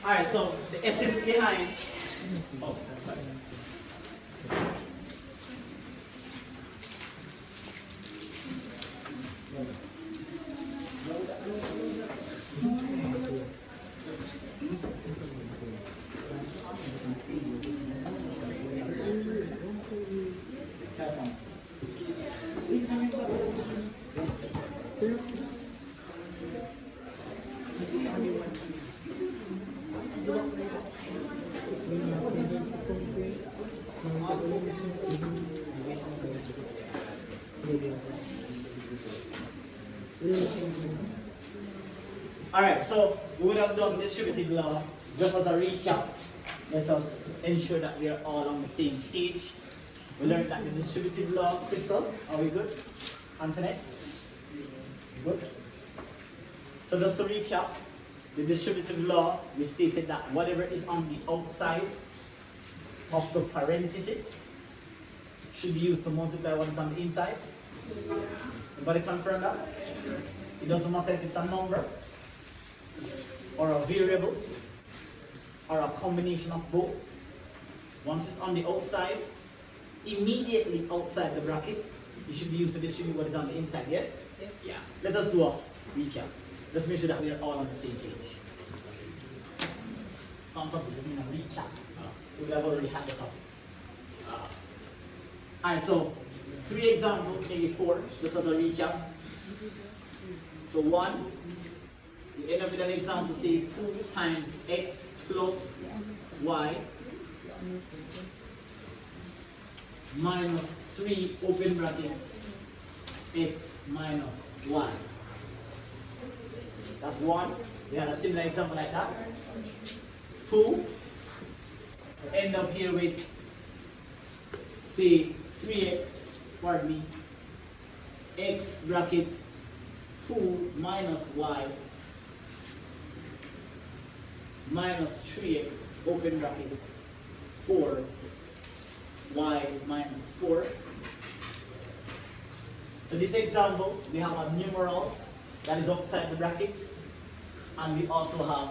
Alright, so the essence behind. Oh, sorry. Alright, so we would have done distributive law. Just as a recap, let us ensure that we are all on the same stage. We learned that the distributive law, Crystal, are we good? Antoinette? Good? So just to recap, the distributive law, we stated that whatever is on the outside of the parenthesis should be used to multiply what is on the inside. Everybody confirm that? It doesn't matter if it's a number, or a variable, or a combination of both. Once it's on the outside, immediately outside the bracket, it should be used to distribute what is on the inside, yes? Yes. Yeah. Let us do a recap. Let's make sure that we are all on the same page. It's not topic, we mean a recap. So we have already had the topic. Alright, so 3 examples, maybe 4, just as a recap. So 1, we end up with an example, say 2 times x plus y minus 3 open bracket x minus y. That's 1. We had a similar example like that. 2, we end up here with, say, 3x, pardon me, x bracket 2 minus y minus 3x open bracket 4 y minus 4. So this example, we have a numeral that is outside the bracket, and we also have,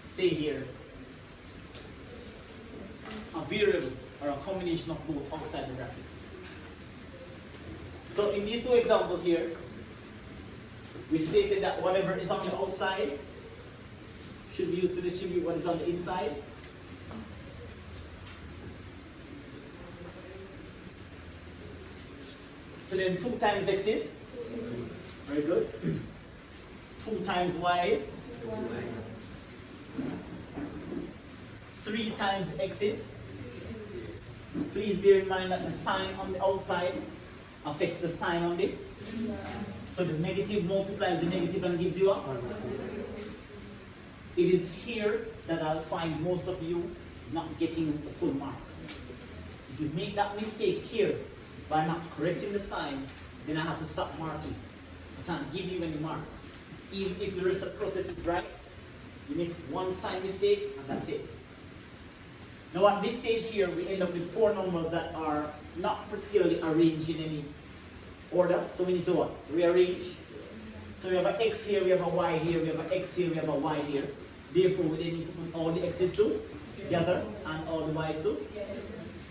say here, a variable or a combination of both outside the bracket. So in these 2 examples here, we stated that whatever is on the outside should be used to distribute what is on the inside. So then 2 times x is? Very good. 2 times y is? 3 times x is? Please bear in mind that the sign on the outside affects the sign on the. So the negative multiplies the negative and gives you a. It is here that I'll find most of you not getting the full marks. If you make that mistake here by not correcting the sign, then I have to stop marking. I can't give you any marks. Even if the rest of the process is right, you make 1 sign mistake and that's it. Now at this stage here, we end up with 4 numbers that are not particularly arranged in any order. So we need to what? Rearrange. So we have an x here, we have a y here, we have an x here, we have a y here. Therefore, we then need to put all the x's together and all the y's too.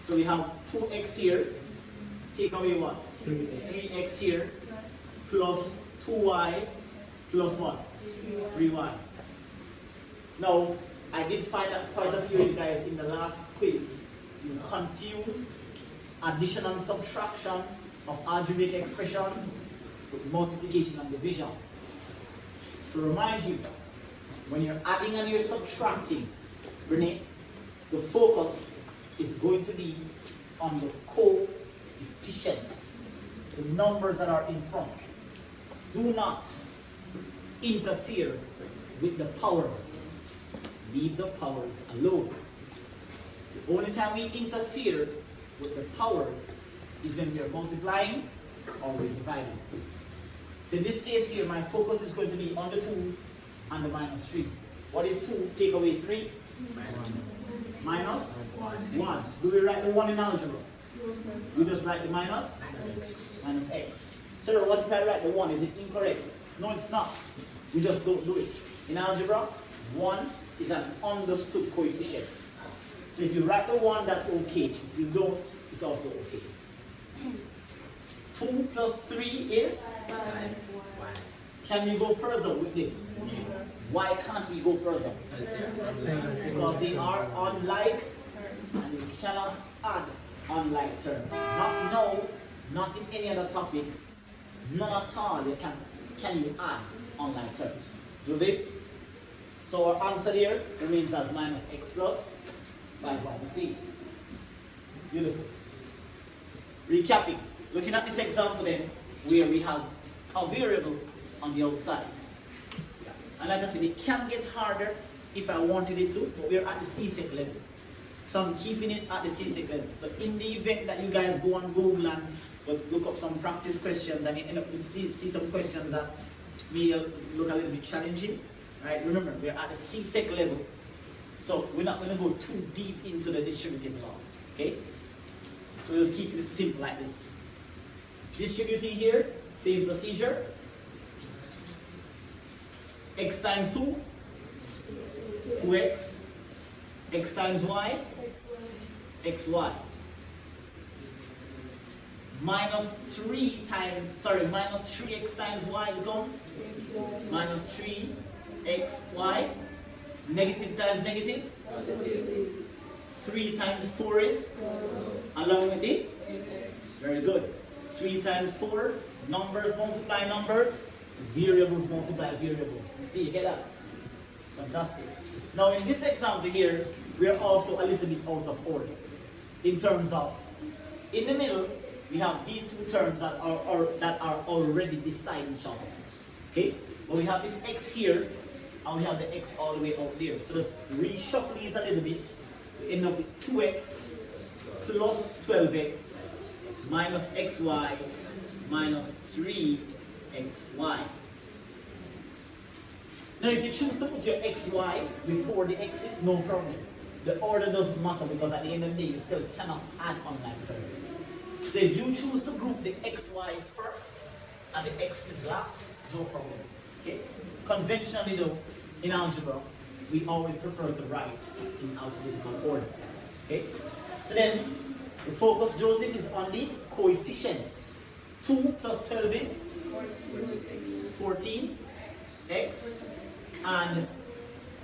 So we have 2x here. Take away what? 3x here plus 2y plus what? 3y. Now, I did find that quite a few of you guys in the last quiz, you confused addition and subtraction of algebraic expressions with multiplication and division. To remind you, when you're adding and you're subtracting, Renee, the focus is going to be on the coefficients, the numbers that are in front. Do not interfere with the powers. Leave the powers alone. The only time we interfere with the powers is when we are multiplying or we're dividing. So in this case here, my focus is going to be on the 2 and the minus 3. What is 2? Take away 3. Minus 1. Do we write the 1 in algebra? We just write the minus? Minus x. Sir, what if I write the 1? Is it incorrect? No, it's not. We just don't do it. In algebra, 1 is an understood coefficient. So if you write the 1, that's okay. If you don't, it's also okay. 2 plus 3 is? 1. Can we go further with this? Why can't we go further? Because they are unlike, and you cannot add unlike terms. Not now, not in any other topic, none at all can you add unlike terms. Do you see? So our answer here remains as minus x plus 5 minus d. Beautiful. Recapping, looking at this example then, where we have a variable on the outside. And like I said, it can get harder if I wanted it to, but we're at the CSEC level. So I'm keeping it at the CSEC level. So in the event that you guys go on Google and look up some practice questions and you end up with see some questions that may look a little bit challenging, right? Remember, we're at the CSEC level. So we're not going to go too deep into the distributive law, okay? So we'll just keep it simple like this. Distributing here, same procedure. X times 2, 2x. X times y, xy. Minus 3x times y becomes minus 3xy. Negative times negative. 3 times 4 is? Along with it? Very good. 3 times 4, numbers multiply numbers, variables multiply variables. You see, you get that? Fantastic. Now in this example here, we are also a little bit out of order. In terms of, in the middle, we have these two terms that are already beside each other. Okay? But we have this x here, and we have the x all the way out there. So just reshuffling it a little bit, we end up with 2x plus 12x minus xy minus 3xy. Now if you choose to put your xy before the x's, no problem. The order doesn't matter because at the end of the day you still cannot add unlike terms. So if you choose to group the xy's first and the x's last, no problem. Okay? Conventionally though, in algebra, we always prefer to write in alphabetical order. Okay? So then, the focus, Joseph, is on the coefficients. 2 plus 12 is 14x, and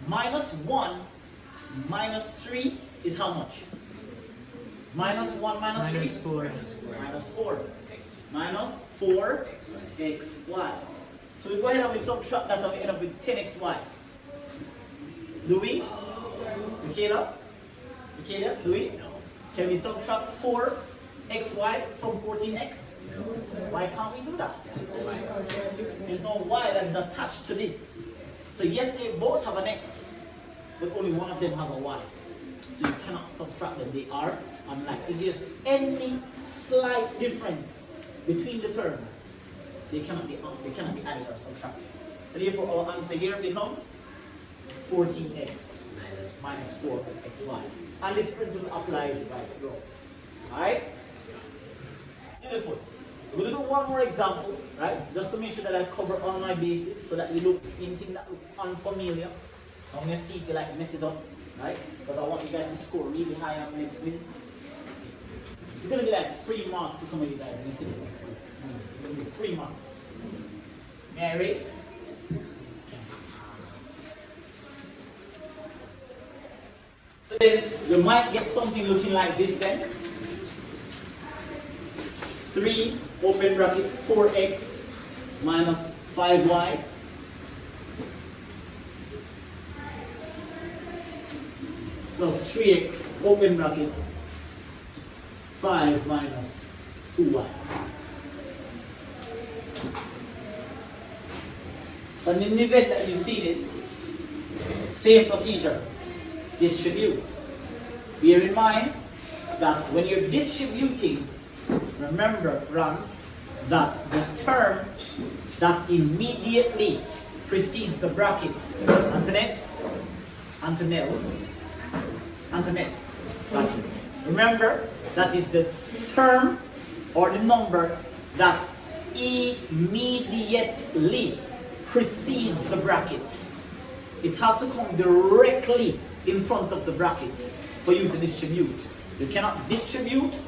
minus 1 minus 3 is how much? Minus 1 minus 3? Minus 4. Minus 4. Minus 4xy. So we go ahead and we subtract that and we end up with 10xy. Do we? Michaela? Michaela, do we? Can we subtract 4xy from 14x? Why can't we do that? There's no y that is attached to this. So yes, they both have an x, but only one of them have a y. So you cannot subtract them. They are unlike. If there's any slight difference between the terms, they cannot be added or subtracted. So therefore our answer here becomes 14x minus 4xy. And this principle applies right throughout. Alright? Beautiful. We're going to do one more example, right? Just to make sure that I cover all my bases so that you don't see anything that looks unfamiliar. I'm going to see it like mess it up, right? Because I want you guys to score really high on next quiz. This is going to be like 3 marks to some of you guys when you see this next week. It's going to be 3 marks. May I erase? So then you might get something looking like this then. 3 open bracket 4x minus 5y plus 3x open bracket 5 minus 2y. So in the event that you see this, same procedure, distribute. Bear in mind that when you're distributing, remember, Rams, that the term that immediately precedes the bracket, Antoinette, remember, that is the term or the number that immediately precedes the bracket. it has to come directly in front of the bracket for you to distribute. You cannot distribute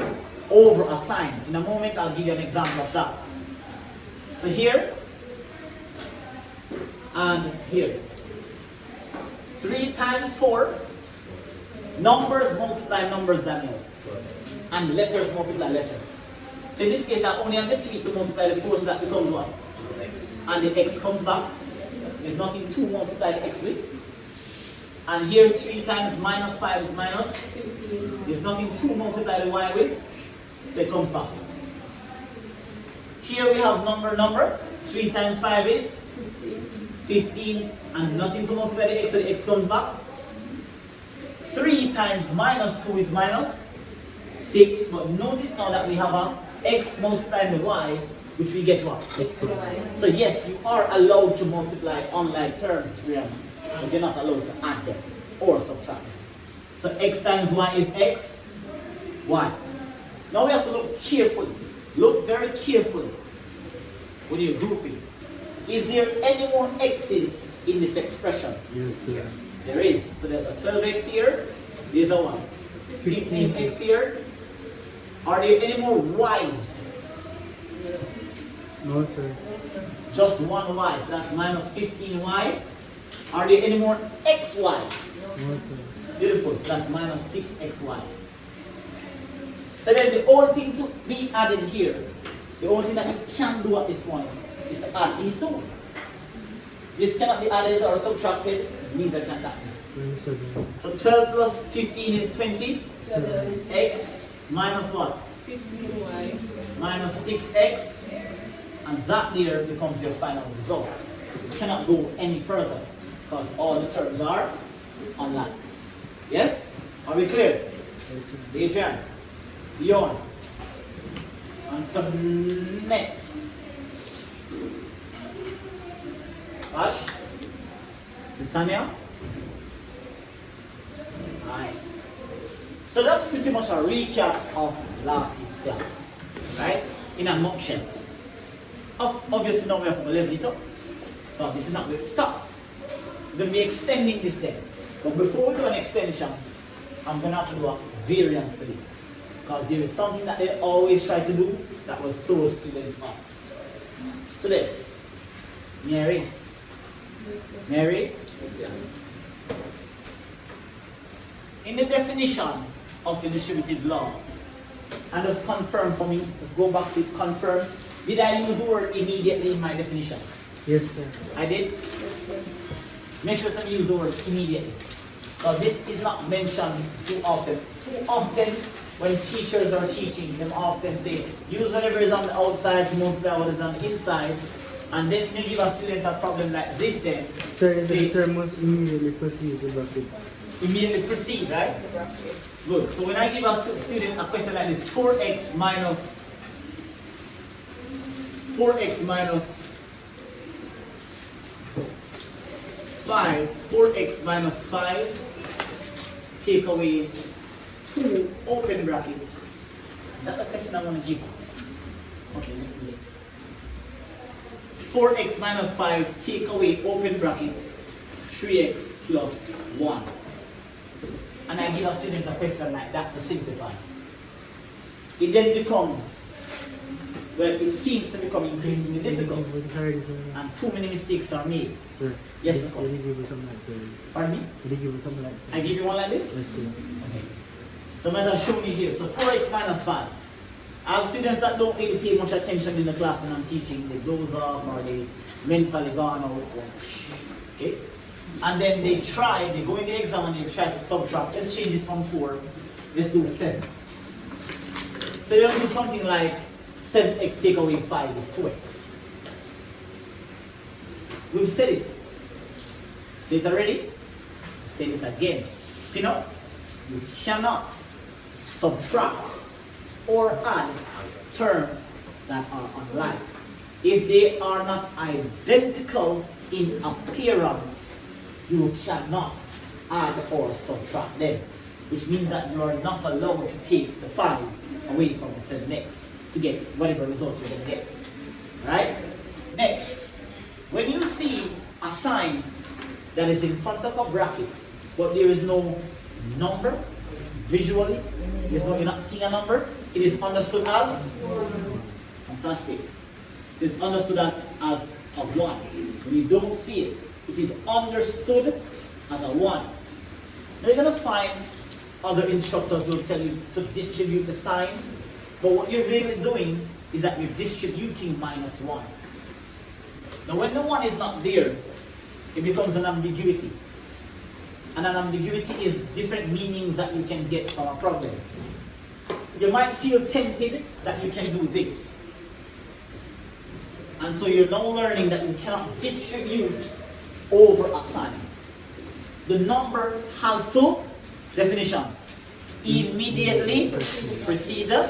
over a sign. In a moment, I'll give you an example of that. So here and here. 3 times 4. Numbers multiply numbers, Daniel. And letters multiply letters. So in this case, I only have the 3 to multiply the 4, so that becomes what? And the x comes back. There's nothing to multiply the x with. And here 3 times minus 5 is minus. There's nothing to multiply the y with. So it comes back. Here we have number. 3 times 5 is 15. And nothing to multiply the x, so the x comes back. 3 times minus 2 is minus 6. But notice now that we have a x multiplying the y, which we get what? X. So yes, you are allowed to multiply unlike terms, but you're not allowed to add them or subtract them. So x times y is x, y. Now we have to look carefully. Look very carefully with your grouping. Is there any more x's in this expression? Yes, sir. There is. So there's a 12x here. There's a what? 15x here. Are there any more y's? No, sir. Just one y. So that's minus 15y. Are there any more xy's? No, sir. Beautiful. So that's minus 6xy. So then the only thing to be added here, the only thing that you can do at this point is to add these two. This cannot be added or subtracted, neither can that be. So 12 plus 15 is 20. X minus what? 15y. Minus 6x. And that there becomes your final result. You cannot go any further because all the terms are online. Yes? Are we clear? Adrian, Yon, Antoinette, Ash, Britannia. Right. So that's pretty much a recap of last week's class, right? In a nutshell. Obviously now we have to level it up, but this is not where it stops. We're going to be extending this then. But before we do an extension, I'm going to have to do a variance to this. Because there is something that they always try to do that will throw students off. So then, Mary's. In the definition of the distributive law, and just confirm for me, let's go back to it, confirm. Did I use the word immediately in my definition? Yes, sir. I did? Yes, sir. Make sure some use the word immediately. Because this is not mentioned too often. Too often, when teachers are teaching, them often say, use whatever is on the outside to multiply what is on the inside. And then you give a student a problem like this then. Sir, the term must immediately proceed to bracket. Immediately proceed, right? Good. So when I give a student a question like this, 4x minus 5, 4x minus 5, take away 2, open bracket. Is that the question I want to give? Okay, let's do this. 4x minus 5, take away open bracket, 3x plus 1. And I give a student a question like that to simplify. It then becomes, well, it seems to become increasingly difficult. And too many mistakes are made. Sir. Yes, Will Nicole. you give me something like sir? Pardon me? Will you give me something like sir? I give you one like this? Yes, sir. Okay. So I'm going to show you here. So 4x minus 5. I have students that don't really pay much attention in the class when I'm teaching. They doze off or they mentally gone out. Okay? And then they go in the exam and they try to subtract. Let's change this from 4. Let's do 7. So they'll do something like 7x take away 5 is 2x. We've said it. Say it already. Say it again. You know, you cannot subtract or add terms that are unlike. If they are not identical in appearance, you cannot add or subtract them. Which means that you are not allowed to take the 5 away from the 7x to get whatever result you're going to get. Right? Next, when you see a sign that is in front of a bracket, but there is no number visually, you're not seeing a number, it is understood as fantastic. So it's understood as a 1. When you don't see it, it is understood as a 1. Now you're going to find other instructors will tell you to distribute the sign, but what you're really doing is that you're distributing -1. Now when the 1 is not there, it becomes an ambiguity. And an ambiguity is different meanings that you can get from a problem. You might feel tempted that you can do this. And so you're now learning that you cannot distribute over a sign. The number has to, definition, immediately precede the.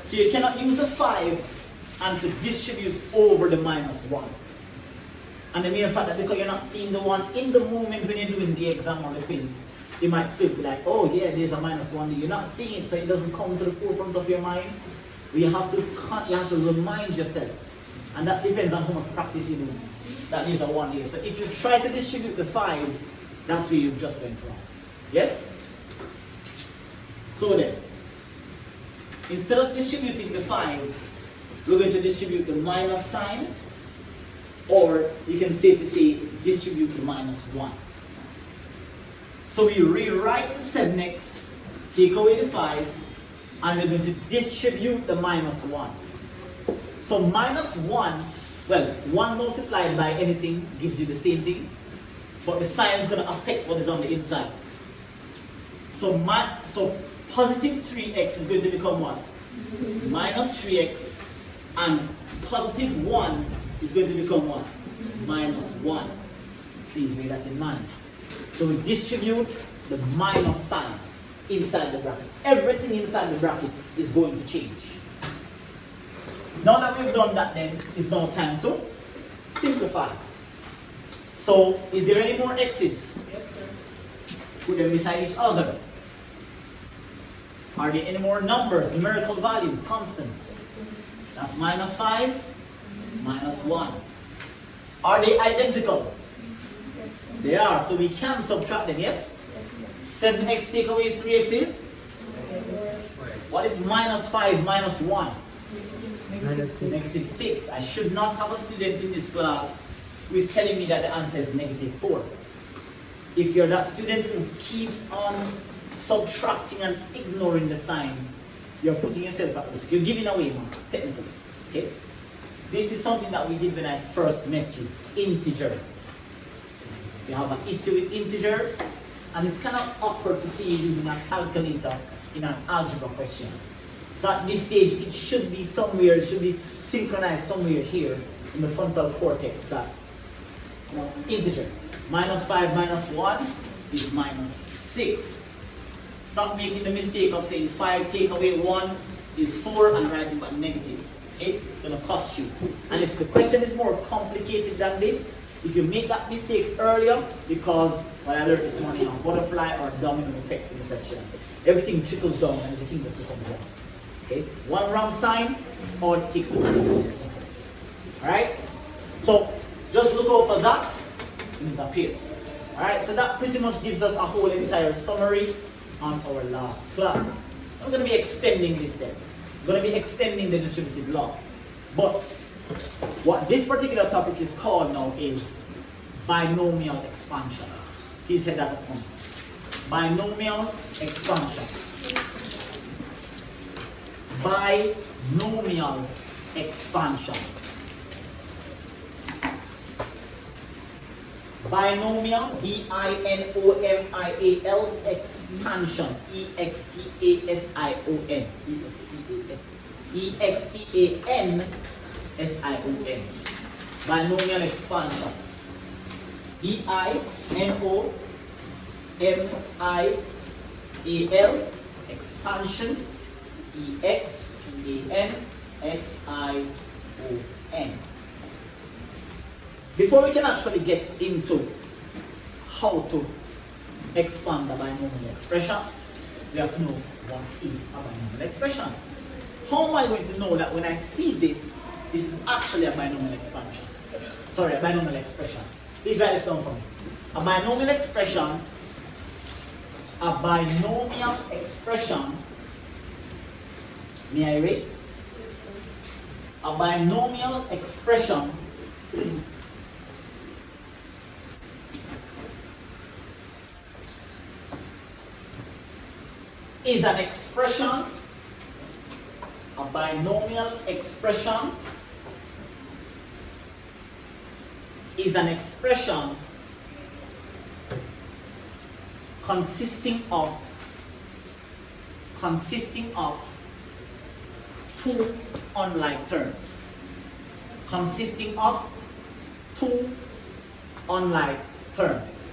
So you cannot use the 5 and to distribute over the -1. And the mere fact that because you're not seeing the 1 in the moment when you're doing the exam or the quiz, you might still be like, oh yeah, there's a -1 there. You're not seeing it, so it doesn't come to the forefront of your mind. But you have to remind yourself. And that depends on how much practice you do. That is a 1 there. So if you try to distribute the 5, that's where you just went wrong. Yes? So then, instead of distributing the 5, we're going to distribute the minus sign, or you can safely say distribute the -1. So we rewrite the 7x, take away the 5, and we're going to distribute the -1. So -1, well, 1 multiplied by anything gives you the same thing, but the sign is going to affect what is on the inside. So positive 3x is going to become what? -3x, and positive 1 is going to become what? -1. Please bear that in mind. So we distribute the minus sign inside the bracket. Everything inside the bracket is going to change. Now that we've done that, then it's now time to simplify. So is there any more x's? Yes, sir. Put them beside each other. Are there any more numbers, numerical values, constants? That's -5, -1. Are they identical? Yes, sir. They are, so we can subtract them, yes? Yes, sir. 7x take away 3x is? What is -5 minus 1? -6. I should not have a student in this class who is telling me that the answer is -4. If you're that student who keeps on subtracting and ignoring the sign, you're putting yourself at risk. You're giving away marks, technically. Okay? This is something that we did when I first met you. Integers. If you have an issue with integers, and it's kind of awkward to see you using a calculator in an algebra question. So at this stage, it should be somewhere, it should be synchronized somewhere here in the frontal cortex that, integers. -5 minus 1 is -6. Stop making the mistake of saying 5 take away 1 is 4 and writing but negative. Okay? It's going to cost you. And if the question is more complicated than this, if you make that mistake earlier, because what I learned this morning on butterfly or domino effect in the question, everything trickles down and everything just becomes wrong. Okay? One wrong sign is all it takes to make it. Alright? So just look out for that when it appears. Alright, so that pretty much gives us a whole entire summary on our last class. I'm going to be extending this then. I'm going to be extending the distributive law. But what this particular topic is called now is binomial expansion. Please head that up front. Binomial expansion. Binomial expansion. Binomial, B-I-N-O-M-I-A-L, expansion, E-X-P-A-S-I-O-N, E-X-P-A-N-S-I-O-N, binomial expansion, B-I-N-O-M-I-A-L, expansion, E-X-P-A-N-S-I-O-N. Before we can actually get into how to expand the binomial expression, we have to know what is a binomial expression. How am I going to know that when I see this, this is actually a binomial expansion? Sorry, a binomial expression. Please write this down for me. A binomial expression may I erase? A binomial expression is an expression, a binomial expression is an expression consisting of two unlike terms. Consisting of two unlike terms.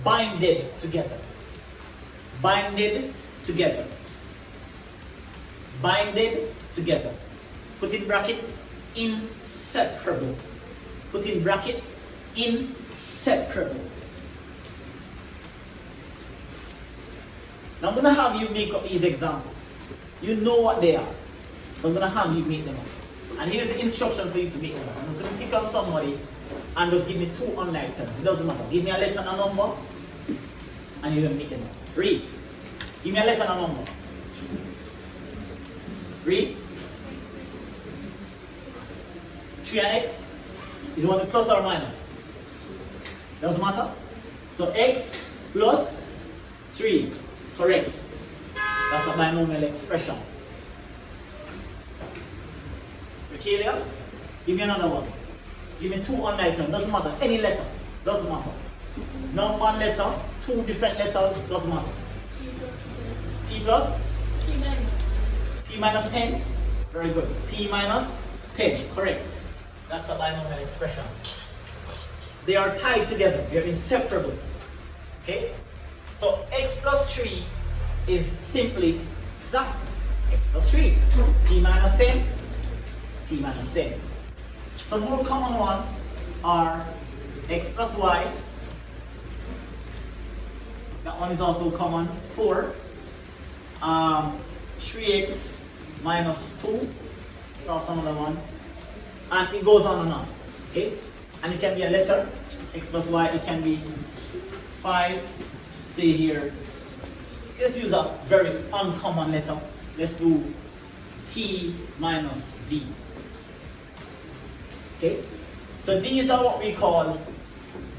Binded together. Binded together. Binded together. Put in bracket, inseparable. Put in bracket, inseparable. Now I'm going to have you make up these examples. You know what they are. So I'm going to have you make them up. And here's the instruction for you to make them up. I'm just going to pick on somebody and just give me two unlike terms. It doesn't matter. Give me a letter and a number, and you're going to make them up. Read. Give me a letter and a number. Read. 3 and x. Is you want the plus or minus? Doesn't matter. So x plus 3. Correct. That's a binomial expression. Michaela, give me another one. Give me two unlike terms. Doesn't matter. Any letter. Doesn't matter. Not one letter, two different letters. Doesn't matter. P plus? P minus 10. Very good. P minus 10. Correct. That's a binomial expression. They are tied together. They are inseparable. Okay? So x plus 3 is simply that. X plus 3. P minus 10. P minus 10. Some more common ones are x plus y. That one is also common. 4. 3x minus 2. It's also another one. And it goes on and on. Okay? And it can be a letter. X plus y. It can be 5. Say here. Let's use a very uncommon letter. Let's do t minus v. Okay? So these are what we call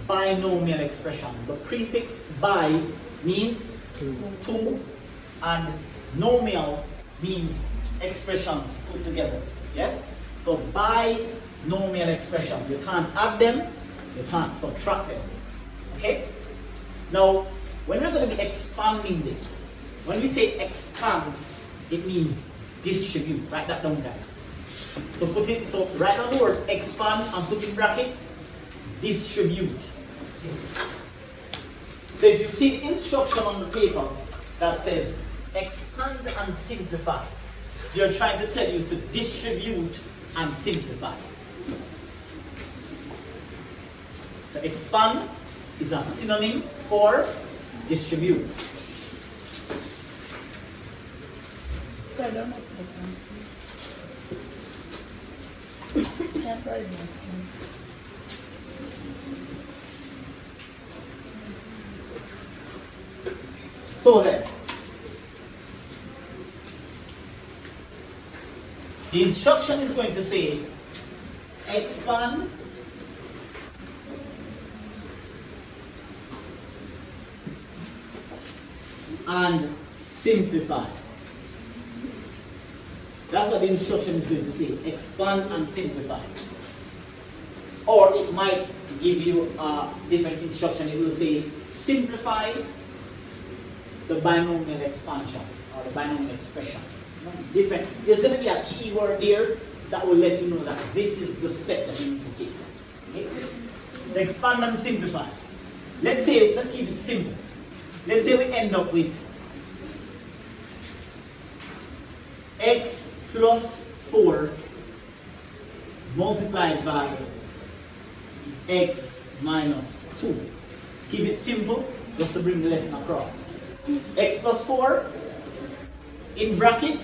binomial expression. The prefix bi means two, and nomial means expressions put together. Yes? So binomial expression. You can't add them, you can't subtract them. Okay? Now, when we're going to be expanding this, when we say expand, it means distribute. Write that down, guys. So write down the word expand and put in bracket distribute. So if you see the instruction on the paper that says expand and simplify, you're trying to tell you to distribute and simplify. So expand is a synonym for distribute. So I don't know. Can't write this one. So then, the instruction is going to say expand and simplify. That's what the instruction is going to say. Expand and simplify. Or it might give you a different instruction. It will say simplify the binomial expansion or the binomial expression. Different. There's going to be a keyword there that will let you know that this is the step that you need to take. Okay? So expand and simplify. Let's keep it simple. Let's say we end up with x plus 4 multiplied by x minus 2. Let's keep it simple just to bring the lesson across. X plus 4 in bracket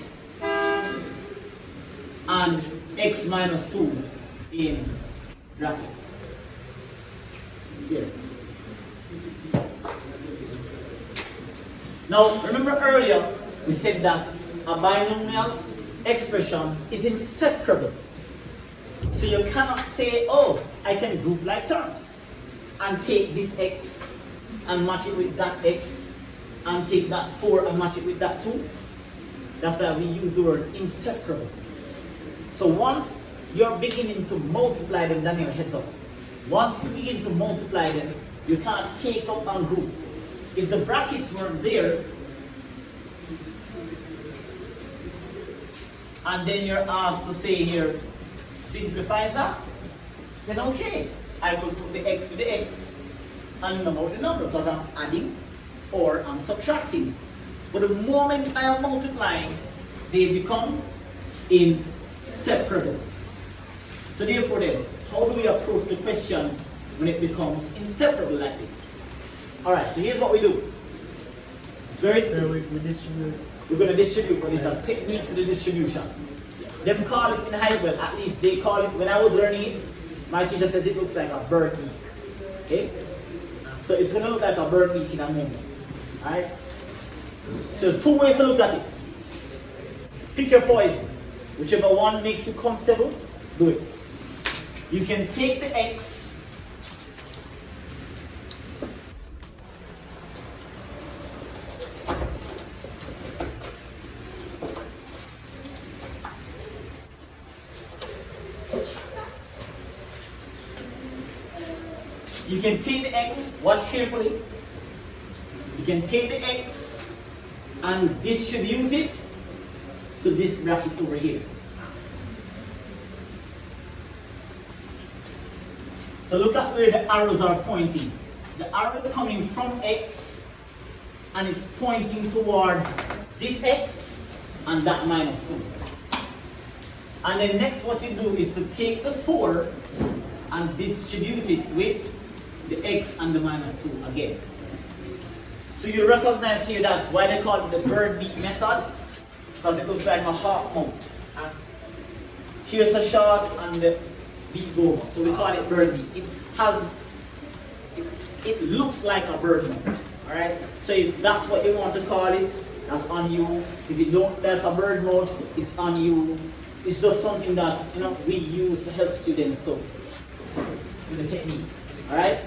and x minus 2 in brackets. Here. Now, remember earlier, we said that a binomial expression is inseparable. So you cannot say, oh, I can group like terms and take this x and match it with that x and take that 4 and match it with that 2. That's why we use the word inseparable. So once you're beginning to multiply them, Daniel, heads up. Once you begin to multiply them, you can't take up and group. If the brackets weren't there, and then you're asked to say here, simplify that, then okay, I could put the x with the x and number with the number because I'm adding or I'm subtracting. But the moment I am multiplying, they become inseparable. So therefore then, how do we approach the question when it becomes inseparable like this? Alright, so here's what we do. It's very simple. So we distribute. We're going to distribute, but it's a technique to the distribution. Them call it in high school, at least they call it, when I was learning it, my teacher says it looks like a bird beak. Okay? So it's going to look like a bird beak in a moment. Alright? So there's two ways to look at it. Pick your poison. Whichever one makes you comfortable, do it. You can take the x You can take the x, watch carefully. You can take the x and distribute it to this bracket over here. So look at where the arrows are pointing. The arrow is coming from x and it's pointing towards this x and that minus 2. And then next what you do is to take the 4 and distribute it with the x and the minus 2 again. So you recognize here that's why they call it the bird beak method, because it looks like a hawk mouth. Here's a shot and the beak over. So we call it bird beak. It looks like a bird mouth. Alright? So if that's what you want to call it, that's on you. If you don't like a bird mouth, it's on you. It's just something that we use to help students too with the technique. Alright?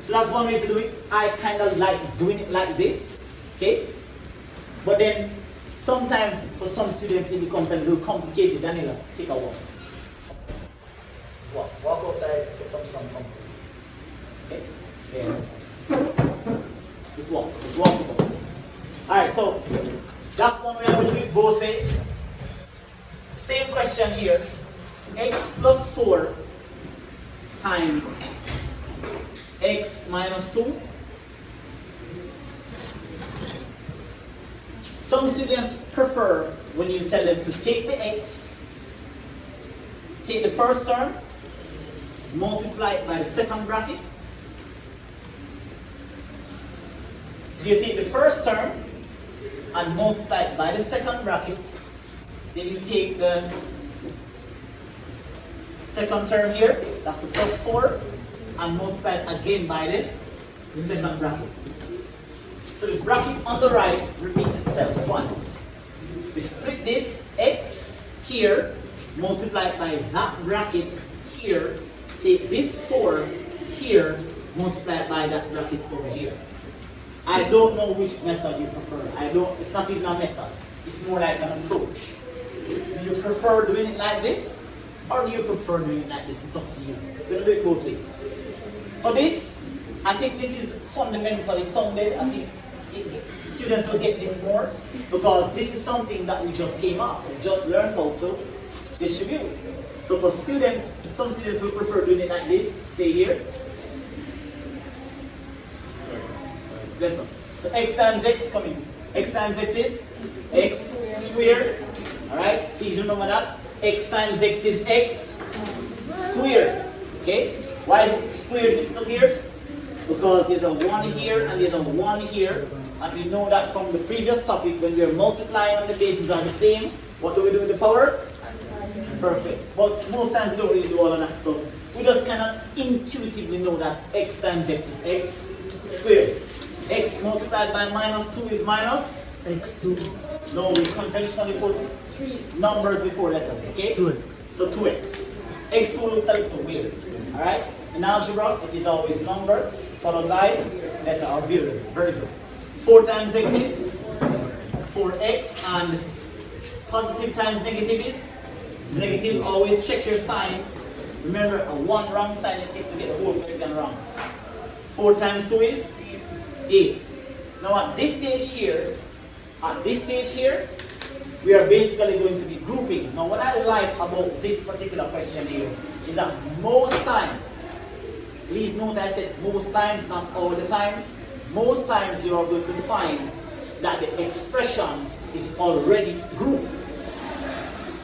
So that's one way to do it. I kind of like doing it like this. Okay? But then sometimes for some students it becomes a little complicated. Daniela, take a walk. Just walk. Walk outside, get some sun. Come. Okay? Yeah. Just walk. Just walk. Alright, so that's one way I'm going to do it both ways. Same question here. X plus 4 times x minus 2. Some students prefer when you tell them to take the x, take the first term, multiply it by the second bracket. So you take the first term and multiply it by the second bracket. Then you take the second term here, that's the plus 4, and multiply it again by the second bracket. So the bracket on the right repeats itself twice. We split this x here, multiply it by that bracket here, take this 4 here, multiply it by that bracket over here. I don't know which method you prefer. It's not even a method. It's more like an approach. Do you prefer doing it like this? Or do you prefer doing it like this? It's up to you. You're going to do it both ways. For this, I think this is fundamentally sounded. I think students will get this more because this is something that we just came up. We just learned how to distribute. So for students, some students will prefer doing it like this. Say here. Listen. So x times x coming. X times x is x squared. Alright? Please remember that. X times x is x squared. Okay? Why is it squared, Mr. Beard? Because there's a 1 here and there's a 1 here. And we know that from the previous topic, when we are multiplying and the bases are the same, what do we do with the powers? Perfect. But most times we don't really do all of that stuff. We just kind of intuitively know that x times x is x squared. X multiplied by minus 2 is minus? X2. No, we conventionally put 3. numbers before letters, okay? 2x. So 2x. X2 looks a little weird. Alright? In algebra, it is always number followed by letter or variable. Very good. 4 times x is 4x, and positive times negative is negative. Always check your signs. Remember, a one wrong sign it takes to get the whole question wrong. 4 times 2 is 8. Now at this stage here, we are basically going to be grouping. Now what I like about this particular question here is that most times, please note I said most times, not all the time, most times you are going to find that the expression is already grouped.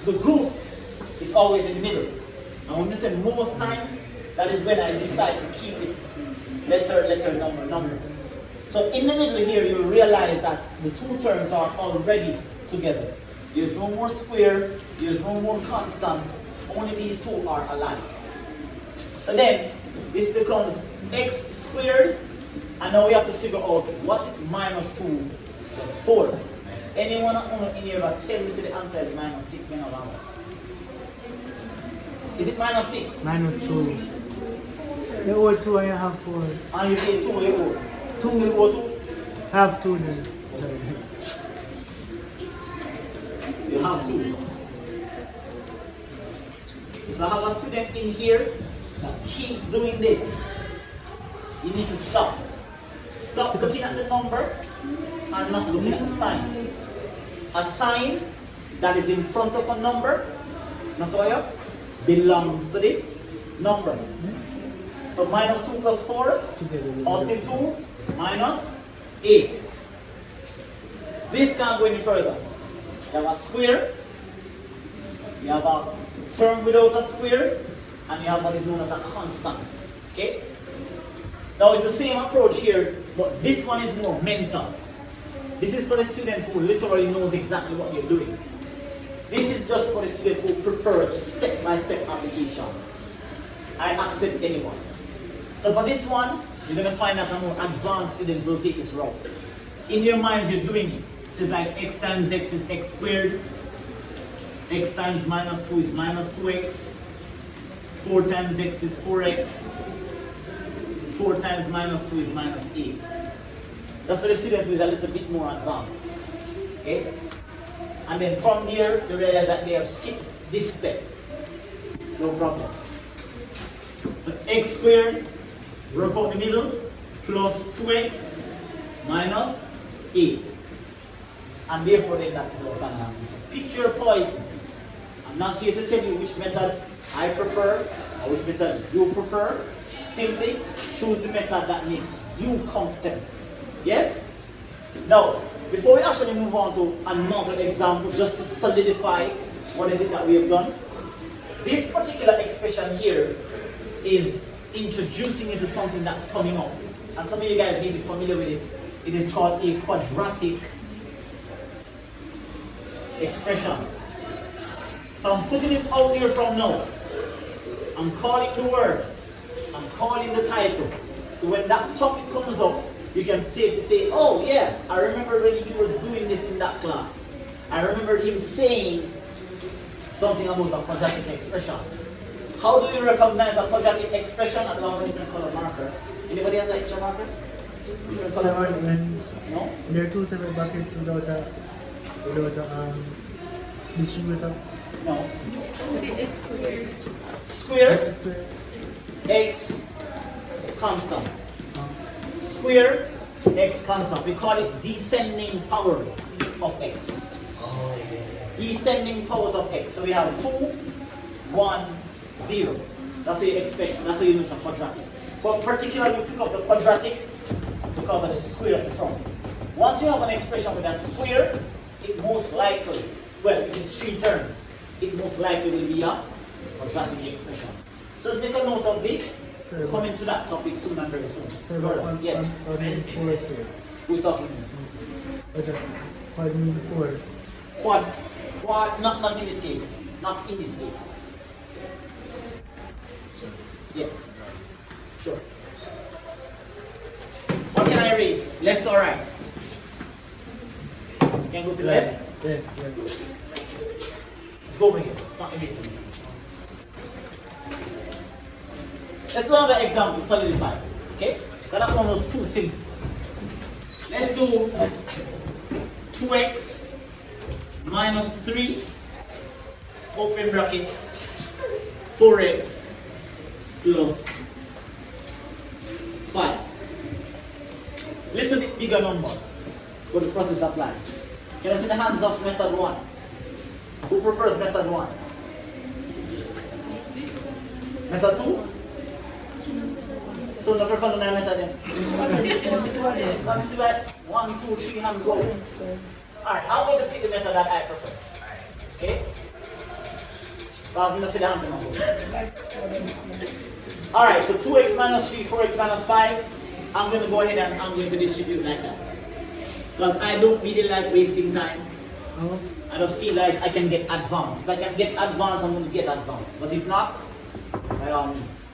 The group is always in the middle. And when I say most times, that is when I decide to keep it letter, number. So in the middle here, you'll realize that the two terms are already together. There's no more square, there's no more constant, only these two are alike. So then, this becomes x squared, and now we have to figure out what is minus 2 plus 4. Anyone in here that tell me the answer is minus 6, when I want it? Is it minus 6? Minus 2. The old 2 I have 4. And you say 2, you owe. 2. Still owe 2? Have 2 then. So you have 2. If I have a student in here that keeps doing this, you need to stop. Stop looking at the number and not looking at the sign. A sign that is in front of a number, not all belongs to the number. So minus 2 plus 4, or still 2, minus 8. This can't go any further. You have a square, you have a term without a square, and you have what is known as a constant. Okay? Now it's the same approach here, but this one is more mental. This is for the student who literally knows exactly what you're doing. This is just for the student who prefers step-by-step application. I accept anyone. So for this one, you're going to find that a more advanced student will take this route. In your minds, you're doing it. So it's like x times x is x squared. X times minus 2 is minus 2x. 4 times x is 4x. 4 times minus 2 is minus 8. That's for the student who is a little bit more advanced. Okay? And then from there, you realize that they have skipped this step. No problem. So x squared, work out the middle, plus 2x minus 8. And therefore then that is our final answer. So pick your poison. I'm not here to tell you which method I prefer or which method you prefer. Simply choose the method that makes you comfortable. Yes? Now, before we actually move on to another example, just to solidify what is it that we have done, this particular expression here is introducing into something that's coming up. And some of you guys may be familiar with it. It is called a quadratic expression. So I'm putting it out there from now. I'm calling the word. I'm calling the title. So when that topic comes up, you can safely say, oh yeah, I remember when you were doing this in that class. I remember him saying something about a quadratic expression. How do you recognize a quadratic expression? I don't have a different color marker. Anybody has an extra marker? Different color marker? No? There are 2 separate brackets without a distributive. No. X squared. Square, X squared. x constant. Square, x constant. We call it descending powers of x. Descending powers of x. So we have 2, 1, 0. That's what you expect. That's what you use a quadratic. But particularly we pick up the quadratic because of the square at the front. Once you have an expression with a square, it most likely, well, if it's 3 terms, it most likely will be a quadratic expression. So let's make a note of this. Coming to that topic soon and very soon. Yes. Who's talking to me? Quad mean 4. Quad, not in this case. not in this case. Yes. Sure. What can I erase? Left or right? Can go to the left? Yeah. Let's go over here. It's not erasing. Let's do another example to solidify. Okay? So that one was too simple. Let's do 2x minus 3 open bracket 4x plus 5. Little bit bigger numbers, but the process applies. Can I see the hands of method 1? Who prefers method 1? Method 2? So never follow my method then. Let me see what 1, 2, 3 hands go. Alright, I'm going to pick the method that I prefer. Okay? So I'm going to see the hands in my book. Alright, so 2x minus 3, 4x minus 5. I'm going to go ahead and I'm going to distribute like that. Because I don't really like wasting time. I just feel like I can get advanced. If I can get advanced, I'm going to get advanced. But if not, by all means.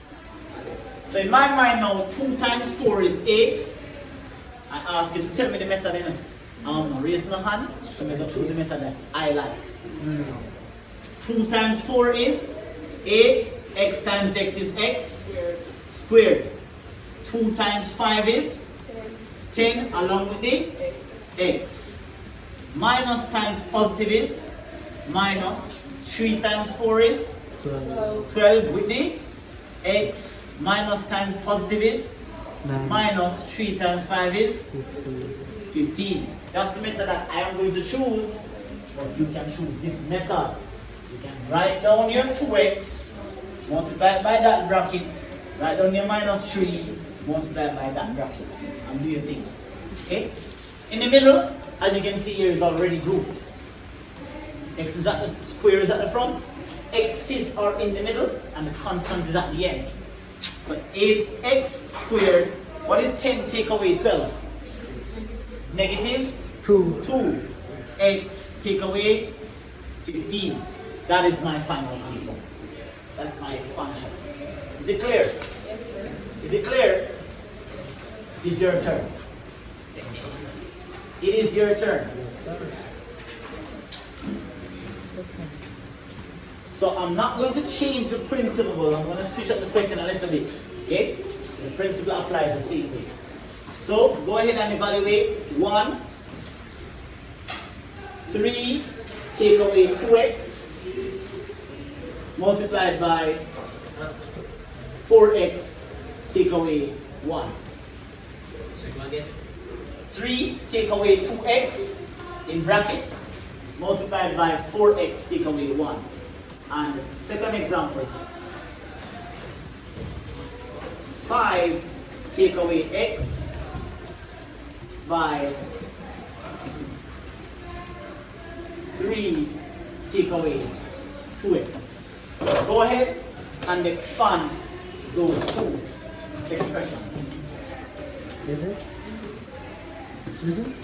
So in my mind now, 2 times 4 is 8. I ask you to tell me the method then. Raise my hand, so I'm going to choose the method that I like. 2 times 4 is 8. X times x is x squared. 2 times 5 is 10 along with the x. Minus times positive is minus. 3 times 4 is 12 with the x. Minus times positive is minus 3 times 5 is 15. That's the method that I am going to choose. But you can choose this method. You can write down your 2x, multiply by that bracket, write down your minus 3, multiply by that bracket, and do your thing. Okay? In the middle, as you can see here, is already grouped. X is at the square is at the front, x's are in the middle, and the constant is at the end. So 8x squared, what is 10 take away 12? Negative 2. 2x take away 15. That is my final answer. That's my expansion. Is it clear? Yes, sir. Is it clear? It is your turn. It is your turn. So I'm not going to change the principle. I'm going to switch up the question a little bit. Okay? The principle applies the same way. So go ahead and evaluate. 1, 3, take away 2x, multiplied by 4x, take away 1. 3, take away 2x, in bracket, multiplied by 4x, take away 1. And second example, 5 take away x by 3 take away 2x. Go ahead and expand those two expressions. Is it?